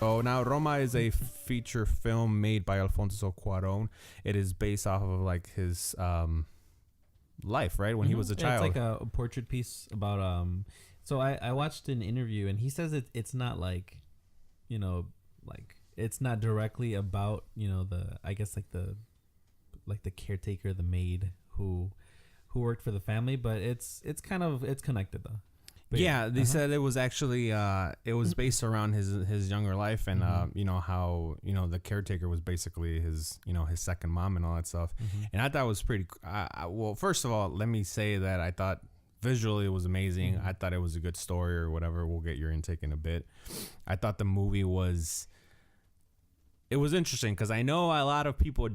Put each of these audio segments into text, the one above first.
Oh, now Roma is a feature film made by Alfonso Cuarón. It is based off of like his life, right? When he was a child. It's like a portrait piece about so I watched an interview and he says it's not like, you know, like it's not directly about, you know, the I guess like the caretaker, the maid who worked for the family, but it's connected though. But yeah, they said it was actually it was based around his younger life, and you know how, you know, the caretaker was basically his, you know, his second mom and all that stuff. And I thought it was pretty well, first of all, let me say that I thought visually it was amazing. I thought it was a good story or whatever. We'll get your intake in a bit. I thought the movie was interesting because I know a lot of people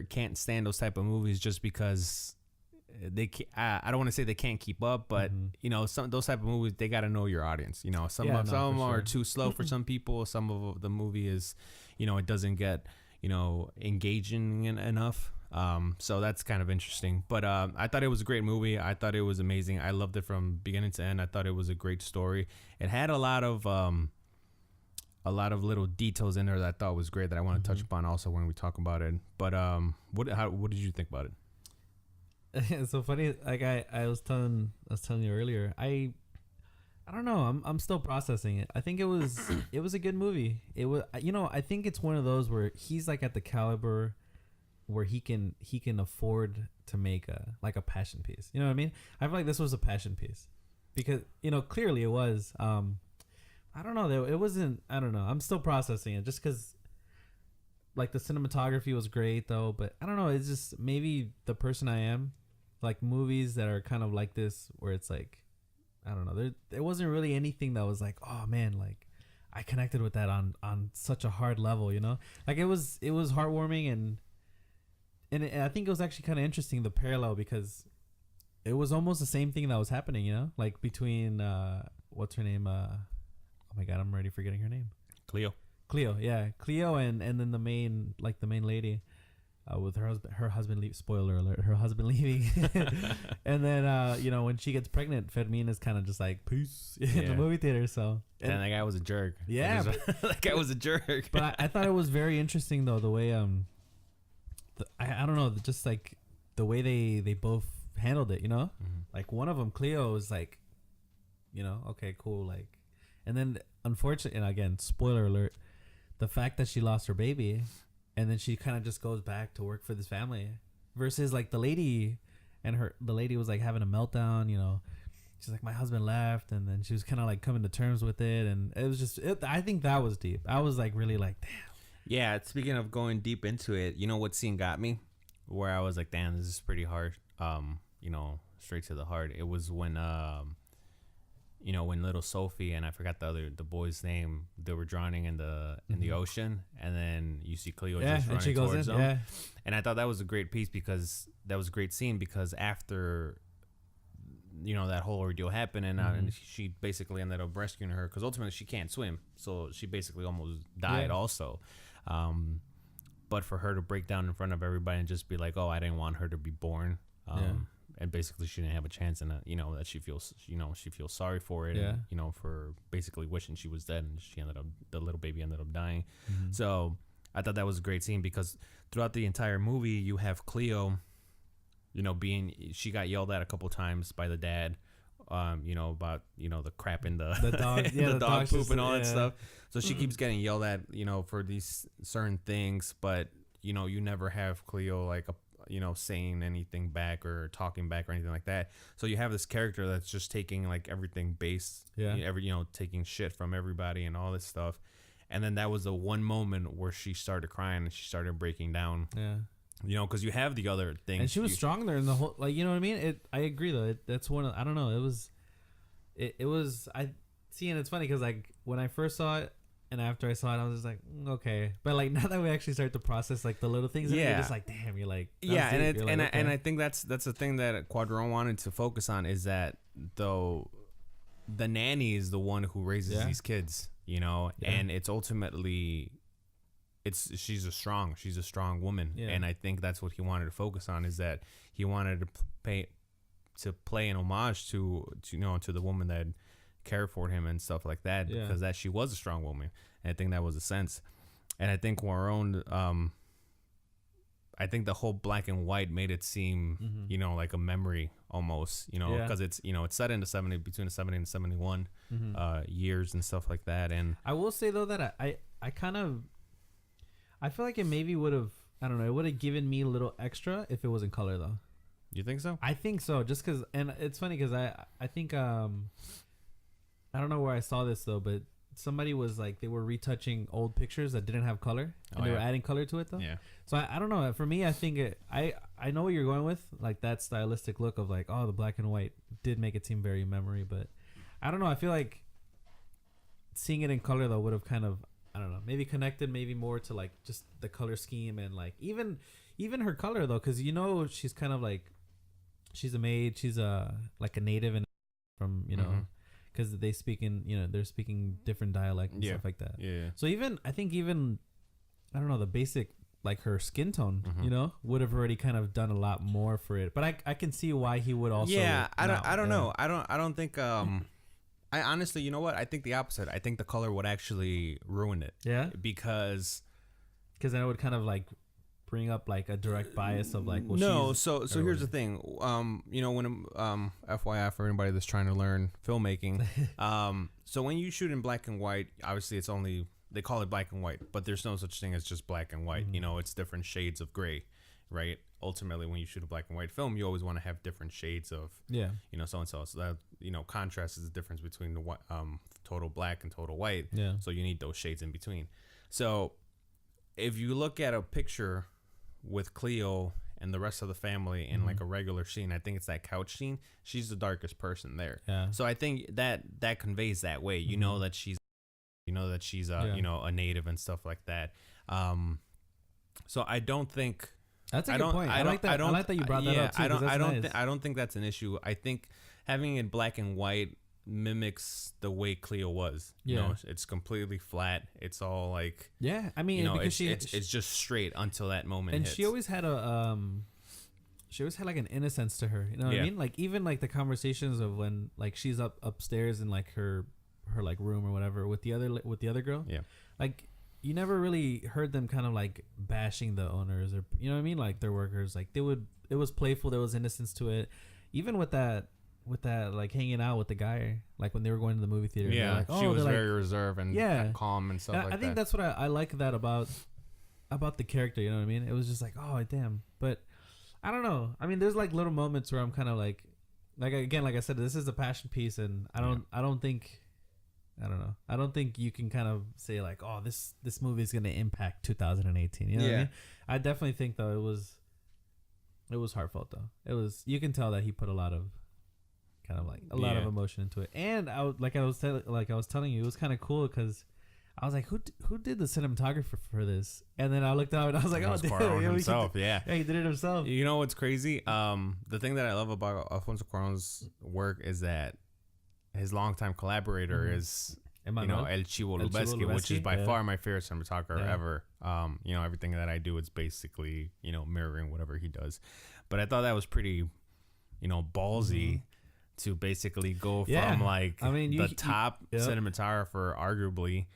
can't stand those type of movies just because they I don't want to say they can't keep up, but you know, some those type of movies, they got to know your audience. You know, some of them are too slow for some people. Some of the movie is, you know, it doesn't get, you know, engaging enough. So that's kind of interesting. But I thought it was a great movie. I thought it was amazing. I loved it from beginning to end. I thought it was a great story. It had a lot of little details in there that I thought was great that I want to touch upon also when we talk about it. But what did you think about it? It's so funny. Like I was telling you earlier, I don't know. I'm still processing it. I think it was a good movie. It was, you know, I think it's one of those where he's like at the caliber where he can afford to make a passion piece. You know what I mean? I feel like this was a passion piece because, you know, clearly it was. I don't know. It wasn't. I don't know. I'm still processing it just because. Like the cinematography was great though, but I don't know. It's just maybe the person I am. Like movies that are kind of like this, where it's like, I don't know. There wasn't really anything that was like, oh man, like I connected with that on such a hard level, you know. Like it was heartwarming and I think it was actually kind of interesting, the parallel, because it was almost the same thing that was happening, you know, like between what's her name? Oh my god, I'm already forgetting her name. Cleo, yeah, Cleo, and then the main lady. With her husband spoiler alert, her husband leaving. And then you know, when she gets pregnant, Fermin is kind of just like peace in the movie theater. So and that guy was a jerk. Yeah, that guy was a jerk. But I thought it was very interesting though, the way I don't know, just like the way they both handled it, you know. Like one of them, Cleo, was like, you know, okay, cool, like, and then unfortunately, and again, spoiler alert, the fact that she lost her baby. And then she kind of just goes back to work for this family, versus like the lady was like having a meltdown, you know. She's like, my husband left, and then she was kind of like coming to terms with it, and it was just, I think that was deep. I was like really like, damn. Yeah, speaking of going deep into it, you know what scene got me? Where I was like, damn, this is pretty hard. You know, straight to the heart. It was when you know, when little Sophie and I forgot the boy's name, they were drowning in the ocean, and then you see Cleo just running towards them. Yeah. And I thought that was a great piece, because that was a great scene, because after, you know, that whole ordeal happened, and she basically ended up rescuing her, because ultimately she can't swim, so she basically almost died also. But for her to break down in front of everybody and just be like, oh, I didn't want her to be born. And basically she didn't have a chance, and you know, that she feels sorry for it, and, you know, for basically wishing she was dead, and the little baby ended up dying. So I thought that was a great scene, because throughout the entire movie you have Cleo, you know, she got yelled at a couple times by the dad, you know, about, you know, the crap in the dog, the dog poop and all that stuff. So she keeps getting yelled at, you know, for these certain things, but, you know, you never have Cleo like you know, saying anything back or talking back or anything like that. So you have this character that's just taking like everything base, you know, taking shit from everybody and all this stuff. And then that was the one moment where she started crying and she started breaking down. Yeah. You know, because you have the other things. And she was strong there in the whole, like, you know what I mean? I agree though. That's one of, I don't know. It was, and it's funny because like when I first saw it, and after I saw it, I was just like, okay. But like now that we actually start to process like the little things, you're just like, damn, you're like, and I think that's the thing that Cuarón wanted to focus on, is that though the nanny is the one who raises these kids, you know, and it's ultimately she's a strong woman, and I think that's what he wanted to focus on, is that he wanted to play an homage to you know, to the woman that care for him and stuff like that, because that she was a strong woman. And I think that was a sense. And I think Cuarón, I think the whole black and white made it seem, you know, like a memory almost, you know, because it's, you know, it's set in the between the 70 and 71 years and stuff like that. And I will say though that I kind of, I feel like it maybe would have, I don't know, it would have given me a little extra if it was in color though. You think so? I think so, just because, and it's funny because I think, I don't know where I saw this though, but somebody was like, they were retouching old pictures that didn't have color, and they were adding color to it though. Yeah. So I don't know. For me, I think I know what you're going with, like that stylistic look of like, oh, the black and white did make it seem very memory, but I don't know. I feel like seeing it in color though would have kind of, I don't know, maybe connected maybe more to like just the color scheme and like even her color though, because you know she's kind of like, she's a maid, she's like a native and from, you know, because they speak in, you know, they're speaking different dialect and stuff like that. Yeah. So even I think even I don't know, the basic like her skin tone, you know, would have already kind of done a lot more for it. But I can see why he would also. Yeah, I don't know. I don't think. I honestly, you know what? I think the opposite. I think the color would actually ruin it. Yeah. Because then it would kind of like bring up like a direct bias of like. Well, no. So here's the thing. You know, when FYI for anybody that's trying to learn filmmaking. So when you shoot in black and white, obviously it's only. They call it black and white, but there's no such thing as just black and white. You know, it's different shades of gray, right? Ultimately, when you shoot a black and white film, you always want to have different shades of, you know, so and so. So that, you know, contrast is the difference between the total black and total white. Yeah. So you need those shades in between. So if you look at a picture with Cleo and the rest of the family in like a regular scene, I think it's that couch scene. She's the darkest person there. Yeah. So I think that conveys that way. You know that she's. You know that she's you know, a native and stuff like that. So I don't think that's a good point. I like that. I like that you brought that up too. I don't think that's an issue. I think having it black and white mimics the way Cleo was. You know, it's completely flat. It's all like I mean, you know, it's just straight until that moment. And hits. She always had a she always had like an innocence to her. You know what I mean? Like even like the conversations of when like she's upstairs in like her like room or whatever with the other girl, like you never really heard them kind of like bashing the owners or, you know what I mean, like their workers. Like it was playful, there was innocence to it. Even with that like hanging out with the guy, like when they were going to the movie theater, like, she was very reserved and calm and stuff. I think that's what I like that about the character, you know what I mean? It was just like, oh damn. But I don't know, I mean, there's like little moments where I'm kind of like again, like I said, this is a passion piece, and I don't think you can kind of say like, oh, this movie is going to impact 2018. You know what I mean? I definitely think though it was heartfelt though. It was, you can tell that he put a lot of kind of like a lot of emotion into it. And I was telling you, it was kind of cool because I was like, who did the cinematographer for this? And then I looked out and I was like, Cuarón himself. Yeah, he did it himself. You know what's crazy? The thing that I love about Alfonso Cuarón's work is that his longtime collaborator is, you know, El Chivo Lubeski, which is by far my favorite cinematographer ever. You know, everything that I do is basically, you know, mirroring whatever he does. But I thought that was pretty, you know, ballsy to basically go from like the top cinematographer, arguably,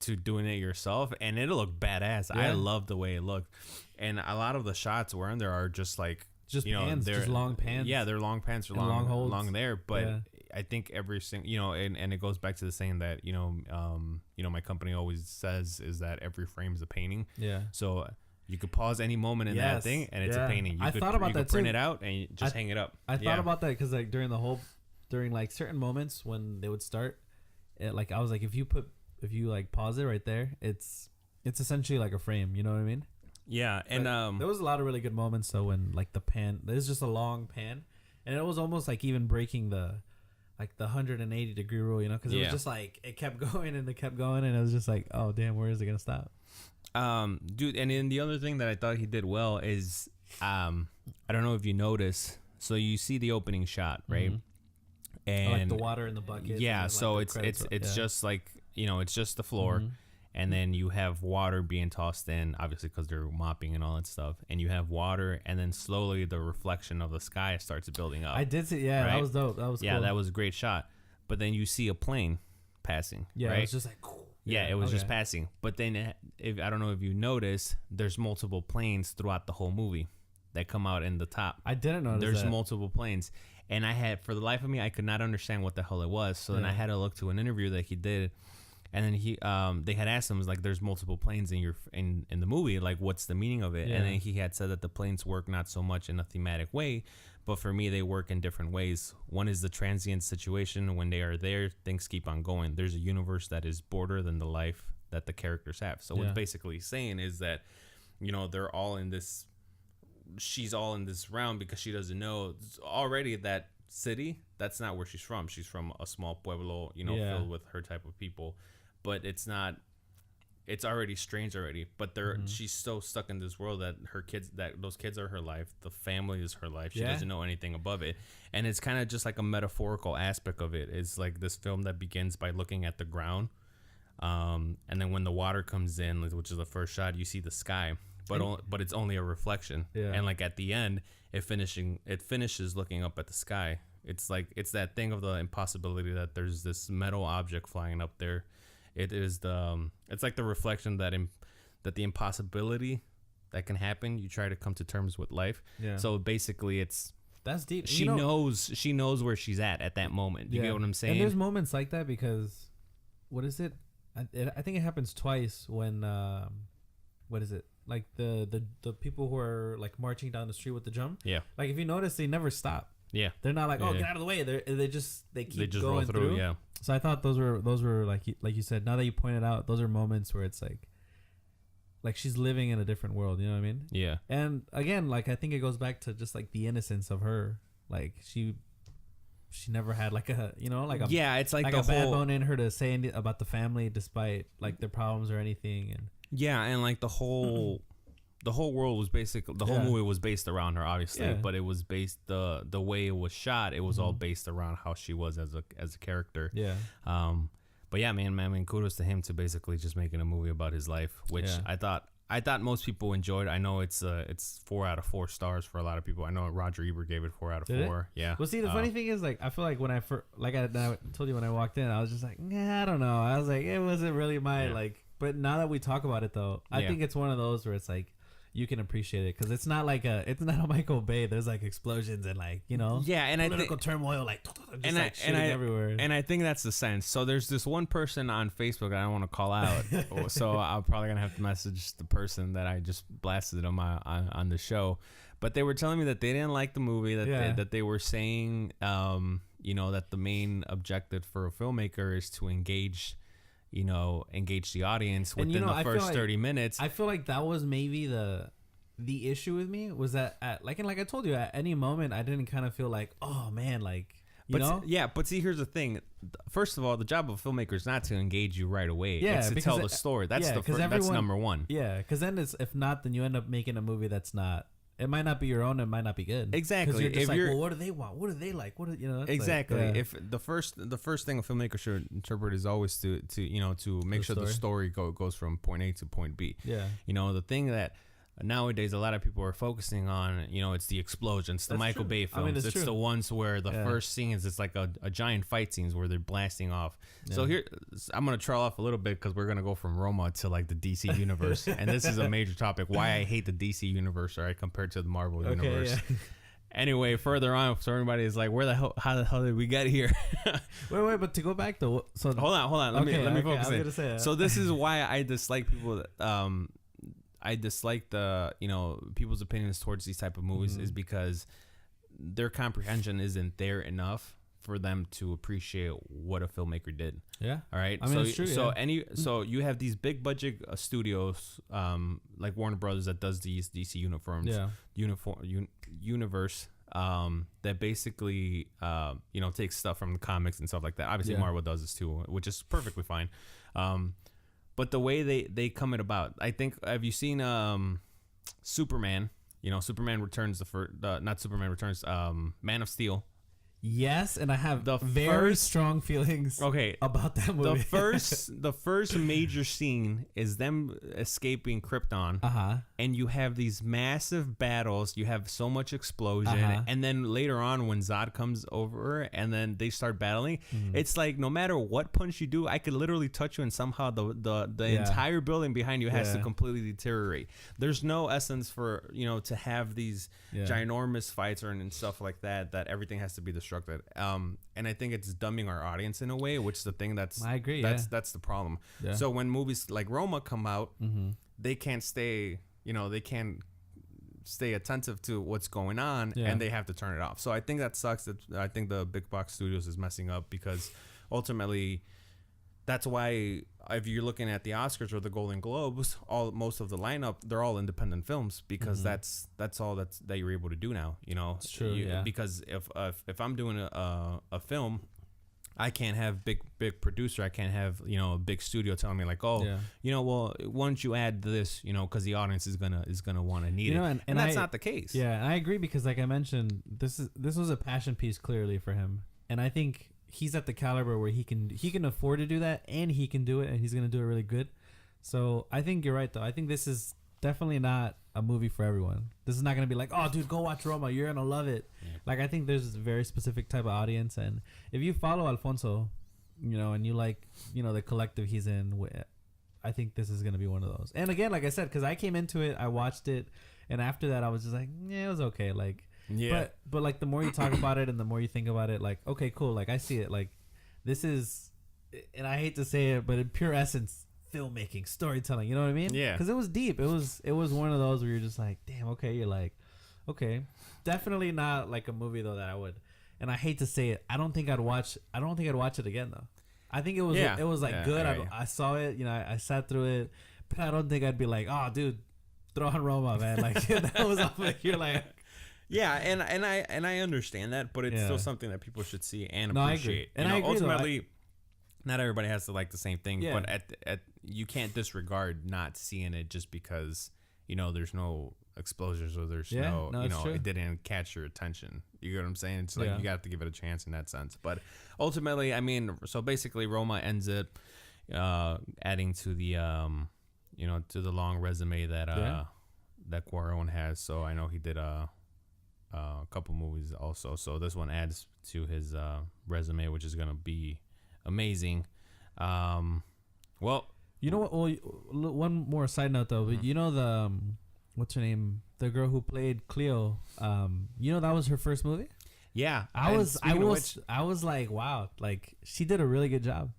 to doing it yourself, and it'll look badass. I love the way it looked, and a lot of the shots we're in there are just like, you know, they're just long pans. Yeah, they're long pans or long holds. Long there, but I think every single, you know, and it goes back to the saying that, you know, my company always says is that every frame is a painting. Yeah. So you could pause any moment in that thing, and it's a painting. I thought about that too. Print it out and just hang it up. I thought about that because like during like certain moments when they would start, like I was like, if you like pause it right there, it's essentially like a frame. You know what I mean? Yeah. And there was a lot of really good moments though when like the pan, there's just a long pan, and it was almost like even breaking the 180 degree rule, you know, because it was just like it kept going and it kept going, and it was just like, oh damn, where is it gonna stop? Dude, and then the other thing that I thought he did well is I don't know if you notice, so you see the opening shot, right? And like the water in the bucket. Yeah, so like it's just like, you know, it's just the floor. And then you have water being tossed in, obviously because they're mopping and all that stuff. And you have water, and then slowly the reflection of the sky starts building up. I did see, right? That was dope. That was cool. That was a great shot. but then you see a plane passing. Yeah, right? it's just like cool. Yeah, it was just passing. But then, if I don't know if you noticed, there's multiple planes throughout the whole movie that come out in the top. I didn't notice There's that. multiple planes. And I had, for the life of me, I could not understand what the hell it was. So then I had to look to an interview that he did. And then they had asked him, like, there's multiple planes in the movie. Like, what's the meaning of it? Yeah. And then he had said that the planes work not so much in a thematic way, but for me, they work in different ways. One is the transient situation. When they are there, things keep on going. There's a universe that is broader than the life that the characters have. So what's basically saying is that, they're all in this, she's all in this realm because she doesn't know already that city, that's not where she's from. She's from a small pueblo, filled with her type of people. But it's not, it's already strange already. But she's so stuck in this world that those kids are her life. The family is her life. She doesn't know anything above it. And it's kind of just like a metaphorical aspect of it. It's like this film that begins by looking at the ground. And then when the water comes in, which is the first shot, you see the sky. But it's only a reflection. Yeah. And like at the end, it finishes looking up at the sky. It's like, it's that thing of the impossibility that there's this metal object flying up there. It is it's like the reflection that the impossibility that can happen, you try to come to terms with life. Yeah. So basically that's deep. She knows where she's at that moment. You get what I'm saying? And there's moments like that because, what is it? I think it happens twice when, what is it? Like the people who are like marching down the street with the drum. Yeah. Like if you notice, they never stop. Yeah. They're not like, get out of the way. They keep going roll through. Yeah. So I thought those were like you said. Now that you pointed out, those are moments where it's like she's living in a different world. You know what I mean? Yeah. And again, like I think it goes back to just like the innocence of her. Like she never had like a it's like a bad bone in her to say anything about the family despite like their problems or anything. And and like the whole world was basically the whole movie was based around her, obviously, but it was based the way it was shot. It was all based around how she was as a character. Yeah. But yeah, man, I mean, kudos to him to basically just making a movie about his life, which I thought most people enjoyed. I know it's 4 out of 4 stars for a lot of people. I know Roger Ebert gave it 4 out of 4. Yeah. Well, see, the funny thing is, like, I feel like when I first, like I told you when I walked in, I was just like, I don't know. I was like, it wasn't really my like. But now that we talk about it, though, I think it's one of those where it's like you can appreciate it because it's not a Michael Bay. There's like explosions and like and political turmoil like just shooting everywhere. And I think that's the sense. So there's this one person on Facebook I don't want to call out, so I'm probably gonna have to message the person that I just blasted on the show. But they were telling me that they didn't like the movie. That they were saying that the main objective for a filmmaker is to engage the audience within the first 30 minutes. I feel like that was maybe the issue with me was that like I told you, at any moment I didn't kind of feel like, oh man, like but see, here's the thing. First of all, the job of a filmmaker is not to engage you right away. It's to tell the story. That's that's number one. Yeah, because then if not, then you end up making a movie that's not. It might not be your own. It might not be good. Exactly. You're just well, what do they want? What do they like? Exactly. Like, if the first thing a filmmaker should interpret is always to make sure the story goes from point A to point B. Yeah. The thing that nowadays a lot of people are focusing on, it's the explosions, the Michael Bay films. I mean, it's the ones where the first scenes, it's like a giant fight scenes where they're blasting off. Yeah. So here, I'm going to trail off a little bit because we're going to go from Roma to like the DC universe. And this is a major topic, why I hate the DC universe, all right, compared to the Marvel universe. Yeah. Anyway, further on, so everybody is like, how the hell did we get here? wait, but to go back to, so hold on. Let me focus in. So this is why I dislike people that, I dislike the people's opinions towards these type of movies is because their comprehension isn't there enough for them to appreciate what a filmmaker did. Yeah. All right. I mean, it's true, so you have these big budget studios like Warner Brothers that does these DC universe that basically takes stuff from the comics and stuff like that. Obviously Marvel does this too, which is perfectly fine. But the way they come it about, I think, have you seen Superman? Superman Returns, Man of Steel. Yes, and I have The very first- strong feelings Okay, about that movie. the first major scene is them escaping Krypton, and you have these massive battles. You have so much explosion, and then later on when Zod comes over and then they start battling, it's like no matter what punch you do, I could literally touch you and somehow the entire building behind you has to completely deteriorate. There's no essence for to have these ginormous fights and stuff like that everything has to be destructed. And I think it's dumbing our audience in a way, which is the thing I agree. That's the problem. Yeah. So when movies like Roma come out, they can't stay attentive to what's going on, and they have to turn it off. So I think that sucks. I think the big box studios is messing up because ultimately, that's why if you're looking at the Oscars or the Golden Globes, most of the lineup, they're all independent films because that's all that you're able to do now. It's true. Because if I'm doing a film, I can't have big producer. I can't have a big studio telling me like, well, why don't you add this? Because the audience is gonna want to need it, and that's not the case. Yeah, and I agree because like I mentioned, this was a passion piece clearly for him, and I think he's at the caliber where he can afford to do that, and he can do it, and he's gonna do it really good. So I think you're right though. I think this is definitely not a movie for everyone. This is not gonna be like, oh dude, go watch Roma, you're gonna love it. Like I think there's a very specific type of audience, and if you follow Alfonso, and you like the collective he's in, I think this is gonna be one of those. And again, like I said, because I came into it, I watched it, and after that I was just like, yeah, it was okay. Like but like the more you talk about it and the more you think about it, like okay, cool, like I see it, like this is, and I hate to say it, but in pure essence, filmmaking, storytelling, you know what I mean? Yeah. Because it was deep. It was one of those where you're just like, damn, okay. You're like, okay. Definitely not like a movie though that I would. And I hate to say it, I don't think I'd watch it again though. I think it was good. I saw it. I sat through it, but I don't think I'd be like, oh, dude, throw on Roma, man. Like that was like you're like. Yeah, and I understand that, but it's still something that people should see and appreciate. I agree. And I agree, ultimately, not everybody has to like the same thing, but at you can't disregard not seeing it just because there's no explosions or there's it didn't catch your attention. You get what I'm saying? It's like you got to give it a chance in that sense. But ultimately, I mean, so basically, Roma ends it adding to the to the long resume that that Cuarón has. So I know he did a couple movies also. So this one adds to his resume, which is gonna be amazing. Well, you know what? Well, one more side note though. But the what's her name? The girl who played Cleo. That was her first movie. Yeah, I was like, wow, like she did a really good job.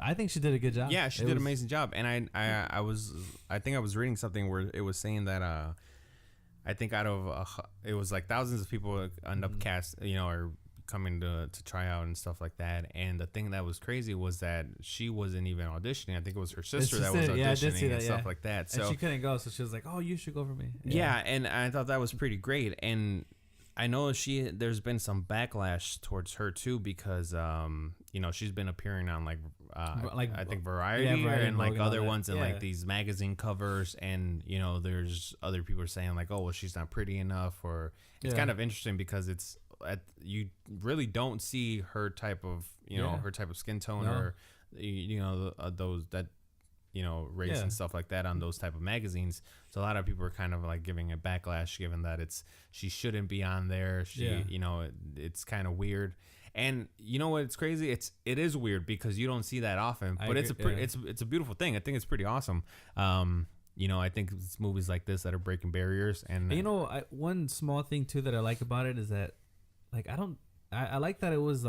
I think she did a good job. Yeah, she did an amazing job. And I think I was reading something where it was saying that I think out of it was like thousands of people end up or coming to try out and stuff like that. And the thing that was crazy was that she wasn't even auditioning. I think it was her sister that was auditioning and stuff like that. So and she couldn't go, so she was like, "Oh, you should go for me." Yeah, and I thought that was pretty great. And I know there's been some backlash towards her too because she's been appearing on like I think Variety and like other ones and like these magazine covers, and there's other people saying like, oh well, she's not pretty enough, or it's kind of interesting because you really don't see her type of her type of skin tone or those that race and stuff like that on those type of magazines. So a lot of people are kind of like giving it backlash, given that she shouldn't be on there. It's kind of weird. And you know what? It's crazy. It is weird because you don't see that often, but it's a beautiful thing. I think it's pretty awesome. I think it's movies like this that are breaking barriers. And one small thing too that I like about it is that, like, I like that it was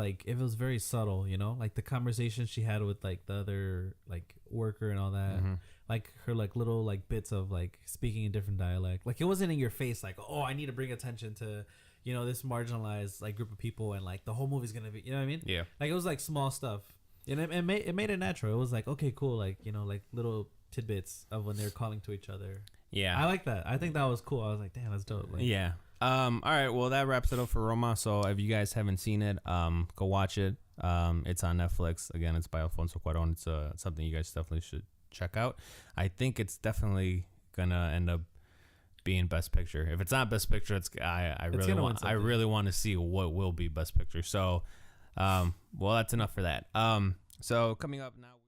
very subtle. Like the conversation she had with like the other like worker and all that. Mm-hmm. Like her like little like bits of like speaking in different dialect. Like it wasn't in your face. Like, oh, I need to bring attention to this marginalized like group of people, and like the whole movie's gonna be, you know what I mean? Yeah. Like it was like small stuff, and it made it natural. It was like, okay, cool, like like little tidbits of when they're calling to each other. Yeah, I like that. I think that was cool. I was like, damn, that's dope. Like, yeah. All right. Well, that wraps it up for Roma. So if you guys haven't seen it, go watch it. It's on Netflix. Again, it's by Alfonso Cuarón. It's something you guys definitely should check out. I think it's definitely gonna end up being Best Picture. If it's not Best Picture, I really want to see what will be Best Picture. So, well, that's enough for that. So coming up now.